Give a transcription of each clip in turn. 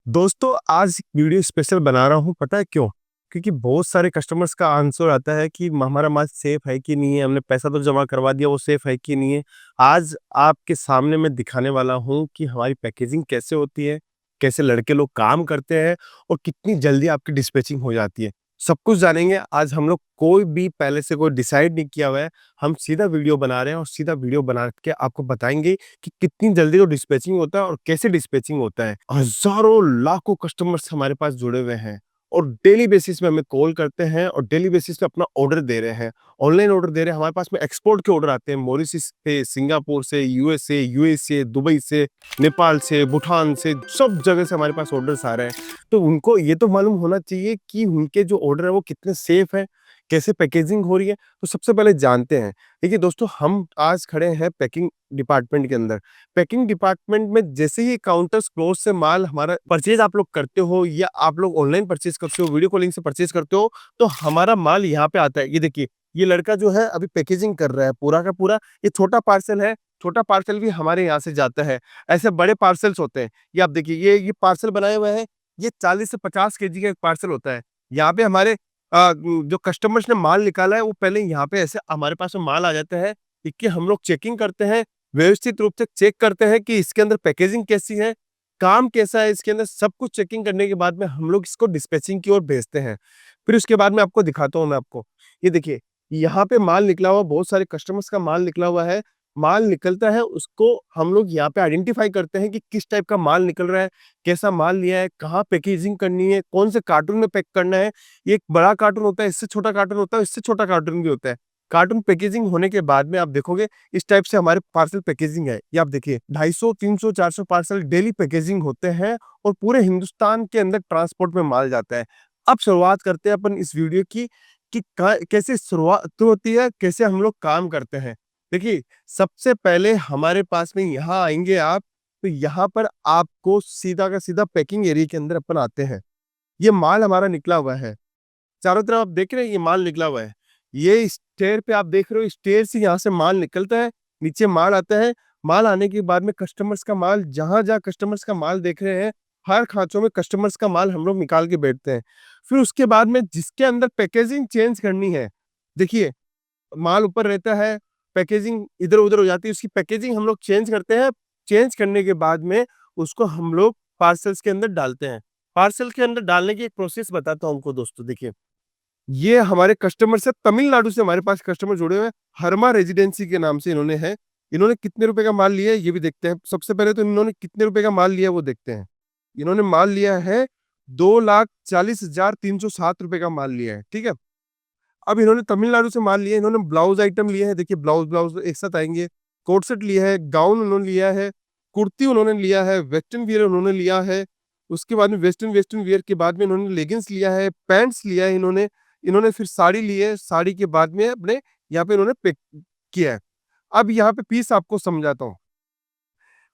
दोस्तों आज video special बना रहा हूँ, पता है क्यों? क्योंकि बहुत सारे कस्टमर्स का आंसर आता है कि हमारा माल सेफ है कि नहीं है, हमने पैसा तो जमा करवा दिया, वो सेफ है कि नहीं है। आज आपके सामने मैं दिखाने वाला हूँ कि हमारी पैकेजिंग कैसे होती है, कैसे लड़के लोग काम करते हैं और कितनी जल्दी आपकी डिस्पैचिंग हो जाती है। सब कुछ जानेंगे आज हम लोग, कोई भी पहले से कोई डिसाइड नहीं किया हुआ है, हम सीधा वीडियो बना रहे हैं और सीधा वीडियो बना के आपको बताएंगे कि कितनी जल्दी तो डिस्पैचिंग होता है और कैसे डिस्पैचिंग होता है। हज़ारों लाखों कस्टमर्स हमारे पास जुड़े हुए हैं और डेली बेसिस पे हमें कॉल करते हैं और डेली बेसिस पे अपना ऑर्डर दे रहे हैं। ऑनलाइन ऑर्डर दे रहे हैं, हमारे पास में एक्सपोर्ट के ऑर्डर आते हैं मॉरिशस से, सिंगापुर से, यूएसए, यूएसए, दुबई से, नेपाल से, भूटान से, सब जगह से हमारे पास ऑर्डर्स आ रहे हैं। तो उनको ये तो मालूम होना चाहिए कि उनके जो ऑर्डर है वो कितने सेफ है, कैसे पैकेजिंग हो रही है। तो सबसे पहले जानते हैं। देखिए दोस्तों, हम आज खड़े हैं पैकिंग डिपार्टमेंट के अंदर। पैकिंग डिपार्टमेंट में जैसे ही काउंटर्स क्लोज से माल हमारा परचेज आप लोग करते हो या आप लोग ऑनलाइन परचेज करते हो, वीडियो कॉलिंग से परचेज करते हो, तो हमारा माल यहाँ पे आता है। ये देखिए, ये लड़का जो है अभी पैकेजिंग कर रहा है पूरा का पूरा। ये छोटा पार्सल है, छोटा पार्सल भी हमारे यहाँ से जाता है। ऐसे बड़े पार्सल्स होते हैं, ये आप देखिए, ये पार्सल बनाए हुए हैं, ये 40 से 50 केजी का एक पार्सल होता है। यहाँ पे हमारे जो कस्टमर्स ने माल निकाला है वो पहले यहाँ पे ऐसे हमारे पास में माल आ जाता है। कि हम लोग चेकिंग करते हैं, व्यवस्थित रूप से चेक करते हैं कि इसके अंदर पैकेजिंग कैसी है, काम कैसा है इसके अंदर, सब कुछ चेकिंग करने के बाद में हम लोग इसको डिस्पैचिंग की ओर भेजते हैं। फिर उसके बाद में आपको दिखाता हूँ मैं आपको। ये देखिए, यहाँ पे माल निकला हुआ, बहुत सारे कस्टमर्स का माल निकला हुआ है। माल निकलता है, उसको हम लोग यहाँ पे आइडेंटिफाई करते हैं कि किस टाइप का माल निकल रहा है, कैसा माल लिया है, कहाँ पैकेजिंग करनी है, कौन से कार्टून में पैक करना है। ये एक बड़ा कार्टून होता है, इससे छोटा कार्टून होता है, इससे छोटा कार्टून भी होता है। कार्टून पैकेजिंग होने के बाद में आप देखोगे इस टाइप से हमारे पार्सल पैकेजिंग है। ये आप देखिए, 250, 300, 400 पार्सल डेली पैकेजिंग होते हैं और पूरे हिंदुस्तान के अंदर ट्रांसपोर्ट में माल जाता है। अब शुरुआत करते हैं अपन इस वीडियो की कि कैसे शुरुआत होती है, कैसे हम लोग काम करते हैं। देखिए, सबसे पहले हमारे पास में यहाँ आएंगे आप, तो यहाँ पर आपको सीधा का सीधा पैकिंग एरिया के अंदर अपन आते हैं। ये माल हमारा निकला हुआ है, चारों तरफ आप देख रहे हैं, ये माल निकला हुआ है। ये स्टेयर पे आप देख रहे हो, स्टेयर से यहाँ से माल निकलता है, नीचे माल आता है। माल आने के बाद में कस्टमर्स का माल, जहां जहां कस्टमर्स का माल देख रहे हैं, हर खांचों में कस्टमर्स का माल हम लोग निकाल के बैठते हैं। फिर उसके बाद में जिसके अंदर पैकेजिंग चेंज करनी है, देखिए, माल ऊपर रहता है, पैकेजिंग इधर उधर हो जाती है, उसकी पैकेजिंग हम लोग चेंज करते हैं। चेंज करने के बाद में उसको हम लोग पार्सल्स के अंदर डालते हैं। पार्सल के अंदर डालने की एक प्रोसेस बताता हूँ हमको दोस्तों। देखिए, ये हमारे कस्टमर से, तमिलनाडु से हमारे पास कस्टमर जुड़े हुए हैं, हरमा रेजिडेंसी के नाम से इन्होंने है। इन्होंने कितने रुपए का माल लिया है ये भी देखते हैं। सबसे पहले तो इन्होंने कितने रुपए का माल लिया है वो देखते हैं। इन्होंने माल लिया है 2,40,307 रुपए का माल लिया है, ठीक है। अब इन्होंने तमिलनाडु से माल लिया है, इन्होंने ब्लाउज आइटम लिए हैं। देखिए, ब्लाउज ब्लाउज एक साथ आएंगे। कोट सेट लिया है, गाउन उन्होंने लिया है, कुर्ती उन्होंने लिया है, वेस्टर्न वियर उन्होंने लिया है। उसके बाद में वेस्टर्न वेस्टर्न वियर के बाद में इन्होंने लेगिंग्स लिया है, पैंट्स लिया है इन्होंने। इन्होंने फिर साड़ी ली है, साड़ी के बाद में अपने यहाँ पे इन्होंने पैक किया है। अब यहाँ पे पीस आपको समझाता हूँ।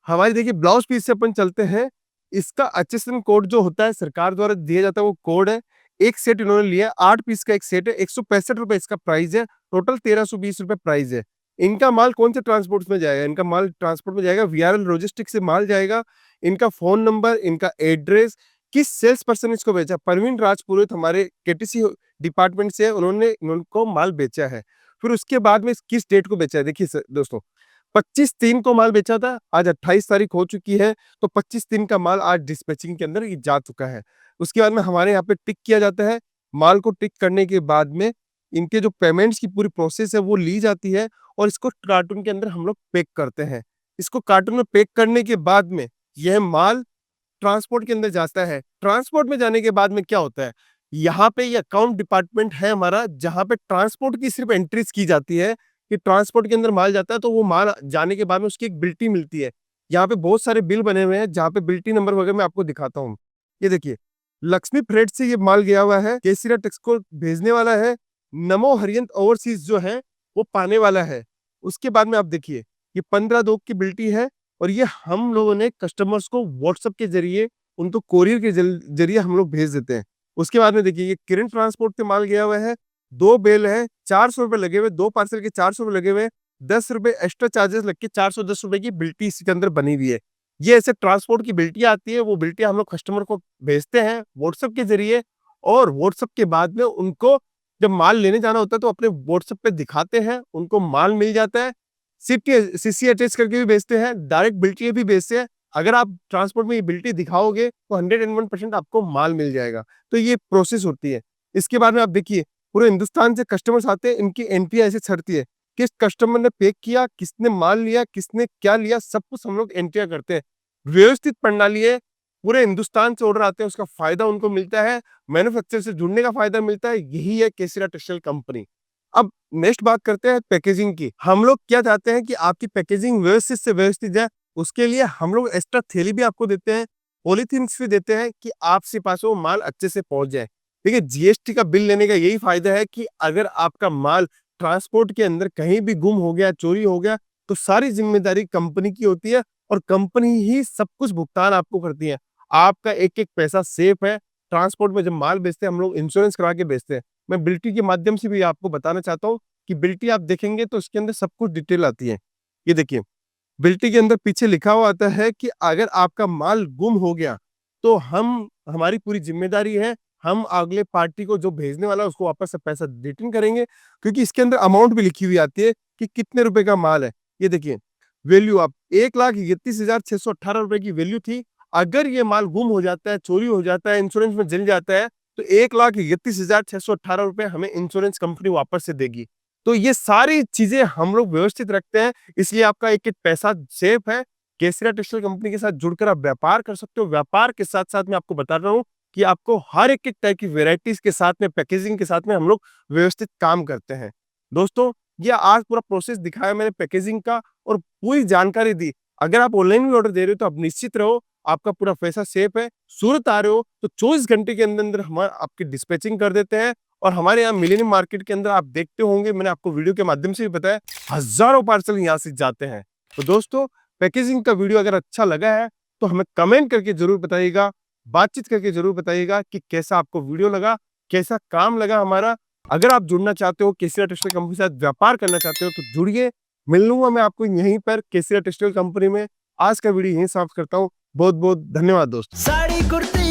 हमारी देखिए, ब्लाउज पीस से अपन चलते हैं। इसका एचएसएन कोड जो होता है, सरकार द्वारा दिया जाता है, वो कोड है। एक सेट इन्होंने लिया, 8 पीस का एक सेट है, 165 रुपए इसका प्राइस है। टोटल 1320 रुपए प्राइस है। इनका माल कौन से ट्रांसपोर्ट में जाएगा? इनका माल ट्रांसपोर्ट में जाएगा, वीआरएल लॉजिस्टिक से माल जाएगा। इनका फोन नंबर, इनका एड्रेस, किस सेल्स पर्सन इसको बेचा, परवीन राजपुरोहित हमारे केटीसी डिपार्टमेंट से, उन्होंने इनको माल बेचा है। फिर उसके बाद में किस डेट को बेचा है, देखिए दोस्तों, 25/3 को माल बेचा था, आज 28 तारीख हो चुकी है, तो 25/3 का माल आज डिस्पैचिंग के अंदर ये जा चुका है। उसके बाद में हमारे यहाँ पे टिक किया जाता है। माल को टिक करने के बाद में इनके जो पेमेंट्स की पूरी प्रोसेस है वो ली जाती है और इसको कार्टून के अंदर हम लोग पैक करते हैं। इसको कार्टून में पैक करने के बाद में यह माल ट्रांसपोर्ट के अंदर जाता है। ट्रांसपोर्ट में जाने के बाद में क्या होता है, यहाँ पे ये अकाउंट डिपार्टमेंट है हमारा, जहाँ पे ट्रांसपोर्ट की सिर्फ एंट्रीज की जाती है कि ट्रांसपोर्ट के अंदर माल जाता है, तो वो माल जाने के बाद में उसकी एक बिल्टी मिलती है। यहाँ पे बहुत सारे बिल बने हुए हैं, जहाँ पे बिल्टी नंबर वगैरह मैं आपको दिखाता हूँ। ये देखिए, लक्ष्मी फ्रेट से ये माल गया हुआ है, केसीरा टेक्स को भेजने वाला है, नमो हरियंत ओवरसीज जो है वो पाने वाला है। उसके बाद में आप देखिए, ये 15/2 की बिल्टी है और ये हम लोगों ने कस्टमर्स को व्हाट्सएप के जरिए, उनको कोरियर के जरिए हम लोग भेज देते हैं। उसके बाद में देखिए, ये किरण ट्रांसपोर्ट से माल गया हुआ है, 2 बेल है, 400 रुपए लगे हुए, 2 पार्सल के 400 रुपए लगे हुए, 10 रुपए एक्स्ट्रा चार्जेस लग के 410 रुपए की बिल्टी इसके अंदर बनी हुई है। ये ऐसे ट्रांसपोर्ट की बिल्टियाँ आती है, वो बिल्टियाँ हम लोग कस्टमर को भेजते हैं व्हाट्सएप के ज़रिए और व्हाट्सएप के बाद में उनको जब माल लेने जाना होता है तो अपने व्हाट्सएप पे दिखाते हैं, उनको माल मिल जाता है। सीसी अटैच करके भी भेजते हैं, डायरेक्ट बिल्टियाँ भी भेजते हैं। अगर आप ट्रांसपोर्ट में ये बिल्टी दिखाओगे तो 101% आपको माल मिल जाएगा। तो ये प्रोसेस होती है। इसके बाद में आप देखिए पूरे हिंदुस्तान से कस्टमर्स आते हैं, इनकी एंट्री ऐसे छँटती है। किस कस्टमर ने पे किया, किसने माल लिया, किसने क्या लिया, सब कुछ हम लोग एंट्रियाँ करते हैं। व्यवस्थित प्रणाली है, पूरे हिंदुस्तान से ऑर्डर आते हैं, उसका फ़ायदा उनको मिलता है, मैन्युफैक्चरर से जुड़ने का फ़ायदा मिलता है, यही है केसरिया टेक्सटाइल कंपनी। अब नेक्स्ट बात करते हैं पैकेजिंग की। हम लोग क्या चाहते हैं कि आपकी पैकेजिंग व्यवस्थित से व्यवस्थित जाए, उसके लिए हम लोग एक्स्ट्रा थैली भी आपको देते हैं, पॉलीथीन्स भी देते हैं कि आपके पास वो माल अच्छे से पहुँच जाए। देखिए जीएसटी का बिल लेने का यही फ़ायदा है कि अगर आपका माल ट्रांसपोर्ट के अंदर कहीं भी गुम हो गया, चोरी हो गया, तो सारी ज़िम्मेदारी कंपनी की होती है और कंपनी ही सब कुछ भुगतान आपको करती है। आपका एक-एक पैसा सेफ है। ट्रांसपोर्ट में जब माल बेचते हैं, हम लोग इंश्योरेंस करा के बेचते हैं। मैं बिल्टी के माध्यम से भी आपको बताना चाहता हूँ कि बिल्टी आप देखेंगे तो इसके अंदर सब कुछ डिटेल आती है। ये देखिए, बिल्टी के अंदर पीछे लिखा हुआ आता है कि अगर आपका माल गुम हो गया, तो हमारी पूरी ज़िम्मेदारी है, हम अगले पार्टी को जो भेजने वाला है उसको वापस से पैसा रिटर्न करेंगे, क्योंकि इसके अंदर अमाउंट भी लिखी हुई आती है कि कितने रुपए का माल है। ये देखिए, वैल्यू आप 1,31,618 रुपए की वैल्यू थी। अगर ये माल गुम हो जाता है, चोरी हो जाता है, इंश्योरेंस में जल जाता है, तो 1,31,618 रुपए हमें इंश्योरेंस कंपनी वापस से देगी। तो ये सारी चीज़ें हम लोग व्यवस्थित रखते हैं, इसलिए आपका एक-एक पैसा सेफ है। केसरिया टेक्सटाइल कंपनी के साथ जुड़कर आप व्यापार कर सकते हो। व्यापार के साथ-साथ मैं आपको बता रहा हूँ कि आपको हर एक-एक टाइप की वैराइटीज़ के साथ में, पैकेजिंग के साथ में हम लोग व्यवस्थित काम करते हैं। दोस्तों, ये आज पूरा प्रोसेस दिखाया मैंने पैकेजिंग का और पूरी जानकारी दी। अगर आप ऑनलाइन भी ऑर्डर दे रहे हो तो आप निश्चित रहो, आपका पूरा पैसा सेफ है। सूरत आ रहे हो तो 24 घंटे के अंदर-अंदर हम आपकी डिस्पैचिंग कर देते हैं और हमारे यहाँ मिलेनियम मार्केट के अंदर आप देखते होंगे, मैंने आपको वीडियो के माध्यम से भी बताया, हज़ारों पार्सल यहाँ से जाते हैं। तो दोस्तों, पैकेजिंग का वीडियो अगर अच्छा लगा है, तो हमें कमेंट करके ज़रूर बताइएगा, बातचीत करके ज़रूर बताइएगा कि कैसा आपको वीडियो लगा, कैसा काम लगा हमारा। अगर आप जुड़ना चाहते हो, केसरिया टेक्सटाइल कंपनी के साथ व्यापार करना चाहते हो, तो जुड़िए। मिल लूँगा मैं आपको यहीं पर केसरिया टेक्सटाइल कंपनी में। आज का वीडियो यहीं समाप्त करता हूँ। बहुत-बहुत धन्यवाद दोस्तों। साड़ी कुर्ती